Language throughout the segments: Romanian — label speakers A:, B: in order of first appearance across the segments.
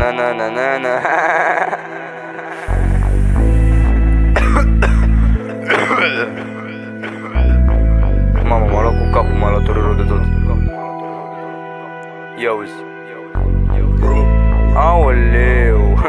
A: na na na na na. Mamă, m-a luat cu capul, m-a luat rău de tot. Ia uzi. Aoleu.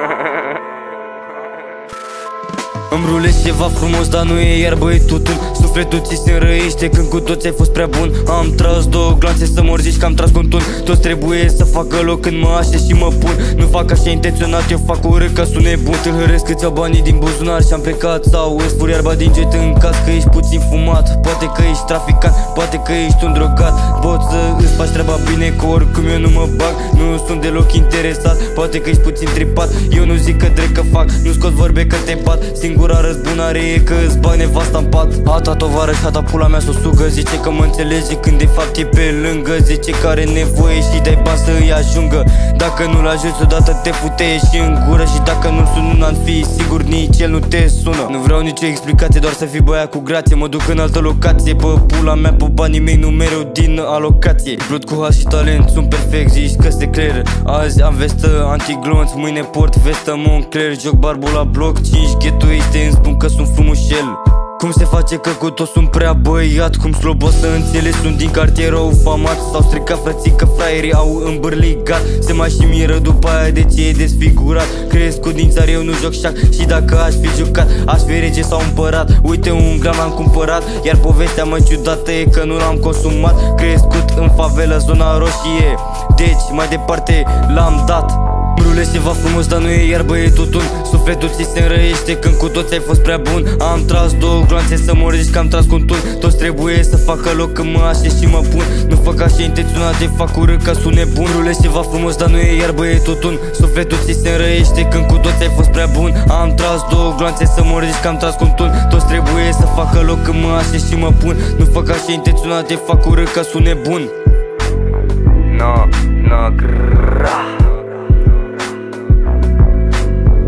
B: Îmi rulezi ceva frumos, dar nu e iarbă, e tutun. Sufletul ți se înrăiește când cu toți ai fost prea bun. Am tras două glanțe să mor, zici că am tras cu un tun. Toți trebuie să facă loc când mă așez și mă pun. Nu fac așa intenționat, eu fac urât ca sunt nebun. Tâlhăresc câți au banii din buzunar și am plecat. Sau îți spur iarba din jet în caz că ești puțin fumat. Poate că ești traficant, poate că ești un drogat. Poți să îți faci treaba bine, că oricum eu nu mă bag. Nu sunt deloc interesat, poate că ești puțin tripat. Eu nu zic că drept că fac, nu scot vorbe că te pat. Singura răzbunare e că îți bag nevasta în pat. Hata tovarăș, hata pula mea s-o sugă. Zice că mă înțelege când de fapt e pe lângă. Zice că are nevoie și dai bani să îi ajungă. Dacă nu-l ajuți odată te futeie și în gură. Și dacă nu-l sun n-am fi sigur nici el nu te sună. Nu vreau nicio explicație, doar să fii băiat cu grație. Mă duc în altă locație, pe pula mea, pe banii mei, nu mereu din alocație. Blood cu has și talent, sunt perfect, zici că se cler. Azi am vestă antiglonț, mâine port vestă Moncler. Joc barbul la bloc, 5 ghetuiste îmi spun că sunt frumușel. Cum se face că cu toți sunt prea băiat? Cum slobos să înțeles, sunt din cartierul famat. S-au stricat frății că fraierii au îmbârligat. Se mai și miră după aia de ce e desfigurat. Cresc cu dințar, eu nu joc șac. Și dacă aș fi jucat, aș fi rege sau împărat. Uite, un gram am cumpărat, iar povestea mă ciudată e că nu l-am consumat. Crescut în favelă, zona roșie, deci mai departe l-am dat. Rulezi ceva frumos, dar nu e iarbă, e tutun. Sufletul ți se înrăiește când cu toți ai fost prea bun. Am tras două glanțe să mor, zici că am tras cu un tun. Toți trebuie să facă loc când mă așez și mă pun. Nu fac așa intenționat, de fac urât ca sunt nebun. Rulezi ceva frumos, dar nu e iarbă, e tutun. Sufletul ți se înrăiește când cu toți ai fost prea bun. Am tras două glanțe să mor, zici că am tras cu un tun. Toți trebuie să facă loc când mă așez și mă pun. Nu fac așa intenționat, de fac urât ca sunt nebun.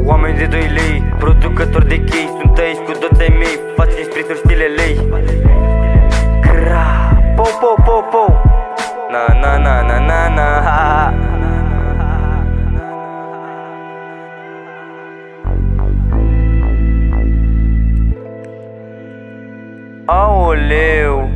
A: Oameni de 2 lei, producători de chei. Sunt aici cu toți ai mei, faceți sprituri stile lei. Cra, po, po, po, po. Na, na, na, na, na, na, ha. Aoleu.